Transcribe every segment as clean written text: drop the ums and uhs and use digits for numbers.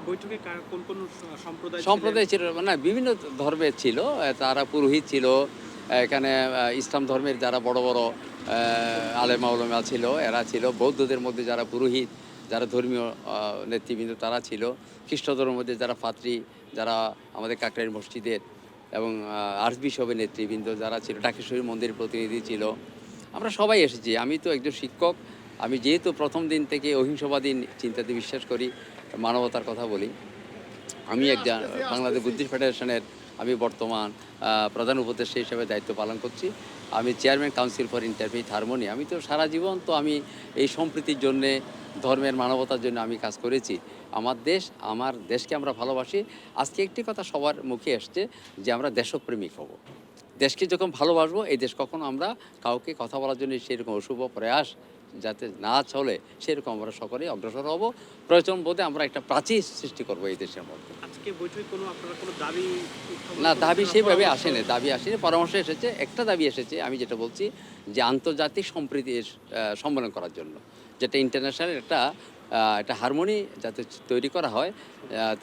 বৈঠকে কোন কোন সম্প্রদায় সম্প্রদায় ছিল না, বিভিন্ন ধর্মের ছিল, তারা পুরোহিত ছিল এখানে। ইসলাম ধর্মের যারা বড় বড় আলেমা ওলামা ছিল এরা ছিল, বৌদ্ধদের মধ্যে যারা পুরোহিত, যারা ধর্মীয় নেতৃবৃন্দ তারা ছিল, খ্রিস্ট ধর্মের মধ্যে যারা পাত্রী, যারা আমাদের কাকরাইল মসজিদের এবং আর্চ বিশপের নেতৃবৃন্দ যারা ছিল, ঢাকেশ্বরী মন্দিরের প্রতিনিধি ছিল। আমরা সবাই এসেছি। আমি তো একজন শিক্ষক, আমি যেহেতু প্রথম দিন থেকে অহিংসবাদী চিন্তাতে বিশ্বাস করি, মানবতার কথা বলি। আমি একজন বাংলাদেশ বুদ্ধিস্ট ফেডারেশনের আমি বর্তমান প্রধান উপদেষ্টা হিসেবে দায়িত্ব পালন করছি। আমি chairman council for interfaith harmony. আমি তো সারা জীবন তো আমি এই সম্প্রীতির জন্যে, ধর্মের মানবতার জন্য আমি কাজ করেছি। আমার দেশকে আমরা ভালোবাসি। আজকে একটি কথা সবার মুখে আসছে যে আমরা দেশপ্রেমিক হব। দেশকে যখন ভালোবাসবো, এই দেশ কখনো আমরা কাউকে কথা বলার জন্য সেরকম অশুভ প্রয়াস যাতে না চলে, সেরকম আমরা সকলেই অগ্রসর হব। প্রয়োজন বোধে আমরা একটা প্রাচীর সৃষ্টি করবো এই দেশের মধ্যে। আজকে বৈঠকে আপনারা কোনো দাবি না, দাবি সেভাবে আসেনি, পরামর্শ এসেছে। একটা দাবি এসেছে, আমি যেটা বলছি যে আন্তর্জাতিক সম্প্রীতি সম্মেলন করার জন্য, যেটা ইন্টারন্যাশনাল একটা হারমোনি যাতে তৈরি করা হয়,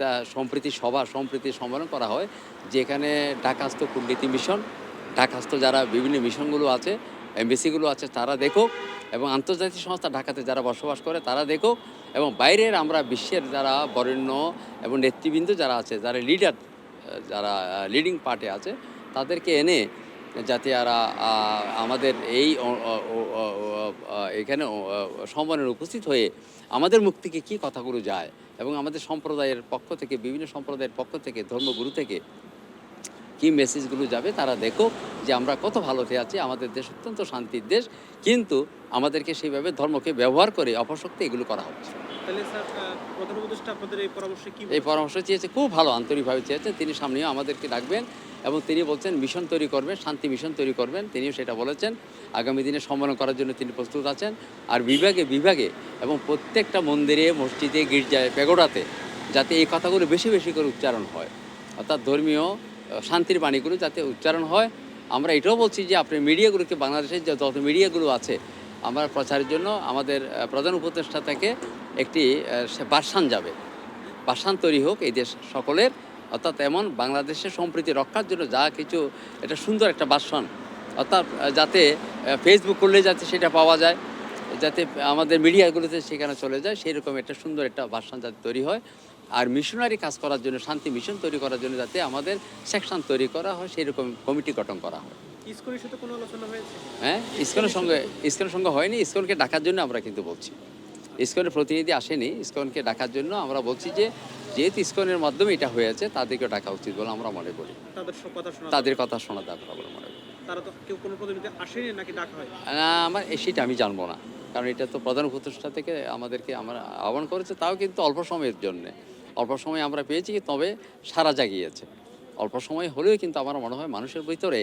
তা সম্প্রীতি সম্মেলন করা হয়, যেখানে ঢাকাস্থ কূটনীতি মিশন, ঢাকাস্থ যারা বিভিন্ন মিশনগুলো আছে, এমবেসিগুলো আছে, তারা দেখুক, এবং আন্তর্জাতিক সংস্থা ঢাকাতে যারা বসবাস করে তারা দেখুক, এবং বাইরের আমরা বিশ্বের যারা বরেণ্য এবং নেতৃবৃন্দ যারা আছে, যারা লিডার, যারা লিডিং পার্টে আছে, তাদেরকে এনে যাতে এরা আমাদের এই এখানে সম্মেলনে উপস্থিত হয়ে আমাদের মুখ থেকে কী কথাগুলো যায়, এবং আমাদের সম্প্রদায়ের পক্ষ থেকে, বিভিন্ন সম্প্রদায়ের পক্ষ থেকে, ধর্মগুরু থেকে কী মেসেজগুলো যাবে, তারা দেখুক যে আমরা কত ভালোতে আছি, আমাদের দেশ অত্যন্ত শান্তির দেশ, কিন্তু আমাদেরকে সেইভাবে ধর্মকে ব্যবহার করে অপশক্তি এগুলো করা হচ্ছে। তাহলে স্যার, প্রধান উপদেষ্টা আপনাদের এই পরামর্শে কি এই পরামর্শ চেয়েছে, খুব ভালো, আন্তরিকভাবে চেয়েছেন। তিনি সামনেও আমাদেরকে ডাকবেন, এবং তিনি বলছেন মিশন তৈরি করবেন, শান্তি মিশন তৈরি করবেন। তিনিও সেটা বলেছেন। আগামী দিনে সম্মেলন করার জন্য তিনি প্রস্তুত আছেন। আর বিভাগে বিভাগে এবং প্রত্যেকটা মন্দিরে, মসজিদে, গির্জায়, পেগোডাতে যাতে এই কথাগুলো বেশি বেশি করে উচ্চারণ হয়, অর্থাৎ ধর্মীয় শান্তির বাণীগুলো যাতে উচ্চারণ হয়। আমরা এটাও বলছি যে আপনি মিডিয়াগুলোকে, বাংলাদেশের যত মিডিয়াগুলো আছে, আমরা প্রচারের জন্য আমাদের প্রধান উপদেষ্টা থেকে একটি বাসস্থান যাবে, বাসস্থান তৈরি হোক এই দেশ সকলের, অর্থাৎ এমন বাংলাদেশের সম্প্রীতি রক্ষার জন্য যা কিছু, এটা সুন্দর একটা বাসস্থান, অর্থাৎ যাতে ফেসবুক করলে যাতে সেটা পাওয়া যায়, যাতে আমাদের মিডিয়াগুলোতে সেখানে চলে যায়, সেই রকম একটা সুন্দর একটা বাসস্থান যাতে তৈরি হয়। আর মিশনারি কাজ করার জন্য, শান্তি মিশন তৈরি করার জন্য যাতে আমাদের সেকশন তৈরি করা হয়, সেই রকম কমিটি গঠন করা হয়। ইসকনের সাথে কোনো আলোচনা হয়েছে? হ্যাঁ, ইসকনের সঙ্গে হয়নি। ইসকনকে ডাকার জন্য আমরা কিন্তু বলছি। ইসকনের প্রতিনিধি আসেনি, ইসকনকে ডাকার জন্য আমরা বলছি যে যেহেতু ইসকনের মাধ্যমে এটা হয়েছে, তাদেরকে ডাকা উচিত বলে আমরা মনে করি। তাদের কথা শোনা দরকার বলে মনে করি। তারা তো কেউ কোনো প্রতিনিধি আসেনি নাকি ডাকা হয়? আমার সেটা আমি জানবো না, কারণ এটা তো প্রধান উপদেষ্টা থেকে আমাদেরকে আমরা আহ্বান করেছে, তাও কিন্তু অল্প সময়ের জন্যে। অল্প সময় আমরা পেয়েছি, তবে সারা জাগিয়েছে। অল্প সময় হলেও কিন্তু আমার মনে হয় মানুষের ভিতরে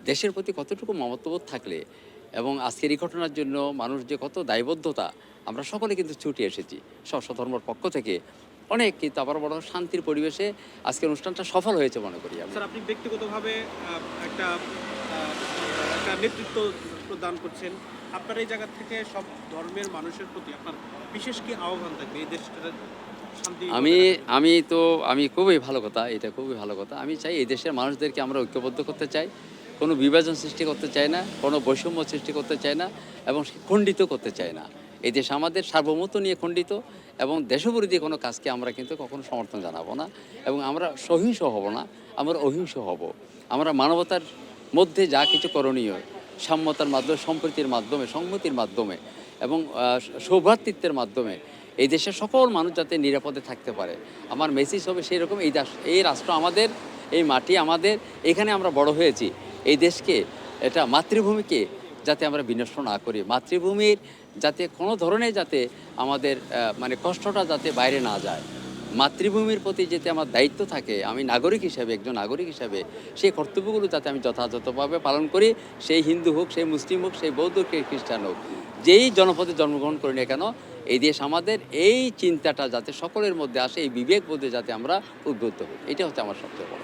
দেশের প্রতি কতটুকু মমত্ববোধ থাকলে, এবং আজকের এই ঘটনার জন্য মানুষ যে কত দায়বদ্ধতা, আমরা সকলে কিন্তু ছুটে এসেছি ধর্মের পক্ষ থেকে অনেক, কিন্তু আবার বড় শান্তির পরিবেশে আজকের অনুষ্ঠানটা সফল হয়েছে মনে করি আমি। স্যার, আপনি ব্যক্তিগতভাবে একটা নেতৃত্ব প্রদান করছেন। আপনার এই জায়গা থেকে সব ধর্মের মানুষের প্রতি আপনার বিশেষ কি আহ্বান থাকবে এই দেশটা শান্তি? আমি খুবই ভালো কথা, এটা খুবই ভালো কথা। আমি চাই এই দেশের মানুষদেরকে আমরা ঐক্যবদ্ধ করতে চাই, কোনো বিভাজন সৃষ্টি করতে চাই না, কোনো বৈষম্য সৃষ্টি করতে চাই না, এবং খণ্ডিত করতে চাই না। এই দেশ আমাদের সার্বভৌমত্ব নিয়ে খণ্ডিত, এবং দেশবিরোধী কোনো কাজকে আমরা কিন্তু কখনো সমর্থন জানাবো না, এবং আমরা সহিংস হব না, আমরা অহিংস হব। আমরা মানবতার মধ্যে যা কিছু করণীয়, সাম্যতার মাধ্যমে, সম্প্রীতির মাধ্যমে, সংহতির মাধ্যমে, এবং সৌভ্রাতৃত্বের মাধ্যমে এই দেশের সকল মানুষ যাতে নিরাপদে থাকতে পারে, আমার মেসেজ হবে সেই রকম। এই রাষ্ট্র আমাদের, এই মাটি আমাদের, এখানে আমরা বড় হয়েছি। এই দেশকে, এটা মাতৃভূমিকে যাতে আমরা বিনষ্ট না করি, মাতৃভূমির যাতে কোনো ধরনের যাতে আমাদের কষ্টটা যাতে বাইরে না যায়, মাতৃভূমির প্রতি যাতে আমার দায়িত্ব থাকে, আমি নাগরিক হিসাবে, একজন নাগরিক হিসাবে সেই কর্তব্যগুলো যাতে আমি যথাযথভাবে পালন করি। সেই হিন্দু হোক, সেই মুসলিম হোক, সেই বৌদ্ধ খ্রিস্টান হোক, যেই জনপদে জন্মগ্রহণ করি না কেন, এই দেশ আমাদের, এই চিন্তাটা যাতে সকলের মধ্যে আসে, এই বিবেক বোধে যাতে আমরা উদ্বুদ্ধ হই, এটা হচ্ছে আমার সবচেয়ে বড়।